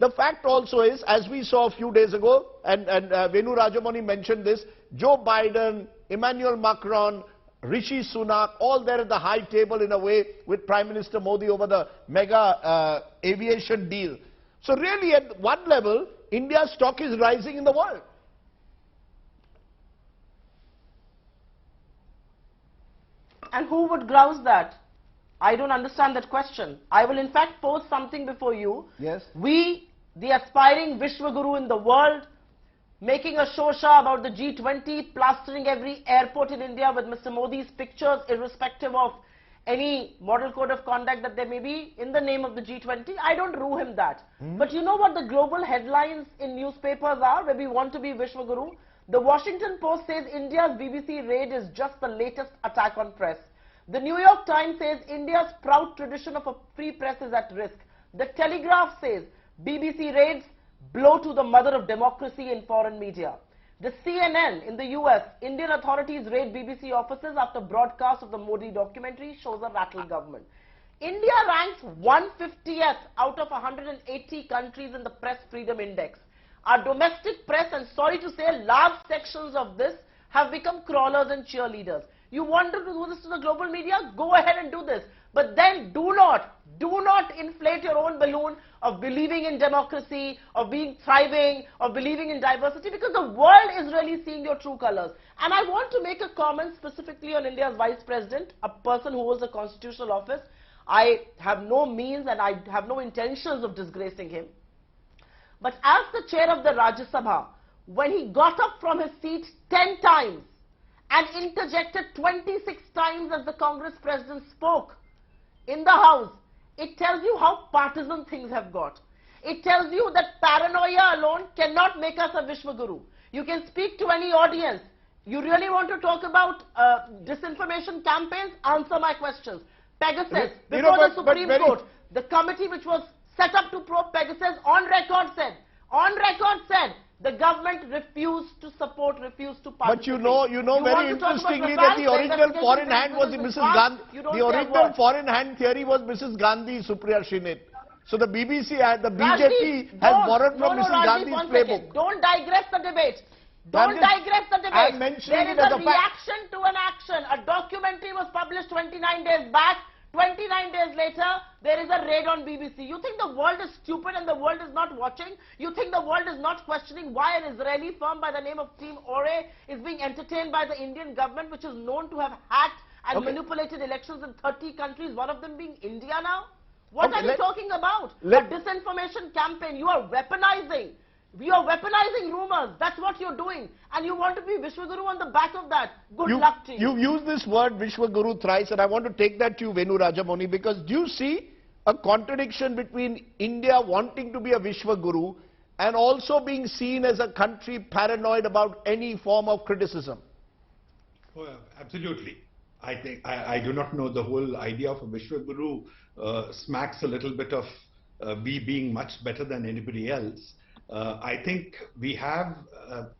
The fact also is, as we saw a few days ago, and Venu Rajamani mentioned this, Joe Biden, Emmanuel Macron, Rishi Sunak, all there at the high table in a way with Prime Minister Modi over the mega aviation deal. So really at one level, India's stock is rising in the world. And who would grouse that? I don't understand that question. I will in fact pose something before you. Yes. We, the aspiring Vishwa Guru in the world, making a shosha about the G20, plastering every airport in India with Mr. Modi's pictures, irrespective of any model code of conduct that there may be in the name of the G20. I don't rue him that. But you know what the global headlines in newspapers are where we want to be Vishwa Guru? The Washington Post says India's BBC raid is just the latest attack on press. The New York Times says India's proud tradition of a free press is at risk. The Telegraph says BBC raids blow to the mother of democracy in foreign media. The CNN in the US, Indian authorities raid BBC offices after broadcast of the Modi documentary shows a rattle government. India ranks 150th out of 180 countries in the Press Freedom Index. Our domestic press, and sorry to say, large sections of this have become crawlers and cheerleaders. You want to do this to the global media? Go ahead and do this. But then do not inflate your own balloon of believing in democracy, of being thriving, of believing in diversity, because the world is really seeing your true colors. And I want to make a comment specifically on India's Vice President, a person who holds a constitutional office. I have no means and I have no intentions of disgracing him. But as the chair of the Rajya Sabha, when he got up from his seat 10 times and interjected 26 times as the Congress president spoke in the House, it tells you how partisan things have got. It tells you that paranoia alone cannot make us a Vishwa Guru. You can speak to any audience. You really want to talk about disinformation campaigns? Answer my questions. Pegasus, before the Supreme Court, the committee which was set up to probe Pegasus on record said, the government refused to support, refused to participate. But you know very interestingly that the original foreign hand was Mrs. Gandhi. The original foreign hand theory was Mrs. Gandhi, Supriya, Shrinate. So the BBC and the BJP has borrowed from Mrs. Gandhi's playbook. Don't digress the debate. Don't digress the debate. There is a reaction to an action. A documentary was published 29 days back. 29 days later, there is a raid on BBC. You think the world is stupid and the world is not watching? You think the world is not questioning why an Israeli firm by the name of Team Ore is being entertained by the Indian government, which is known to have hacked and manipulated elections in 30 countries, one of them being India now? What are you talking about? A disinformation campaign. You are weaponizing. You are weaponizing rumors. That's what you're doing. And you want to be Vishwa Guru on the back of that. Good luck to you. You've used this word Vishwa Guru thrice, and I want to take that to you, Venu Rajamani, because do you see a contradiction between India wanting to be a Vishwa Guru and also being seen as a country paranoid about any form of criticism? Well, absolutely. I think I do not know the whole idea of a Vishwa Guru smacks a little bit of we being much better than anybody else. I think we have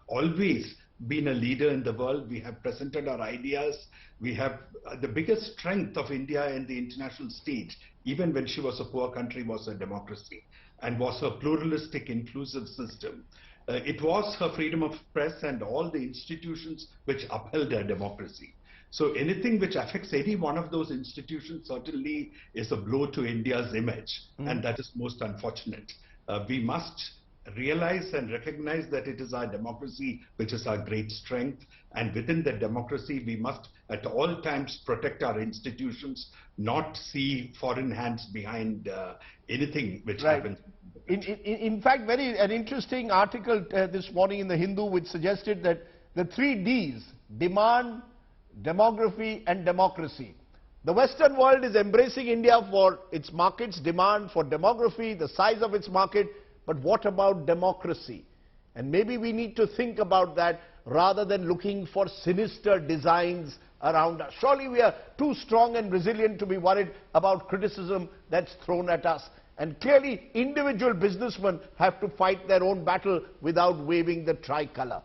always been a leader in the world. We have presented our ideas. We have the biggest strength of India in the international stage, even when she was a poor country, was a democracy and was a pluralistic, inclusive system. It was her freedom of press and all the institutions which upheld her democracy. So anything which affects any one of those institutions certainly is a blow to India's image, and that is most unfortunate. We must realize and recognize that it is our democracy which is our great strength, and within the democracy we must at all times protect our institutions, not see foreign hands behind anything which happens. In fact, an interesting article this morning in the Hindu which suggested that the 3 Ds, demand, demography and democracy. The Western world is embracing India for its markets, demand, for demography, the size of its market. But what about democracy? And maybe we need to think about that rather than looking for sinister designs around us. Surely we are too strong and resilient to be worried about criticism that's thrown at us. And clearly individual businessmen have to fight their own battle without waving the tricolor.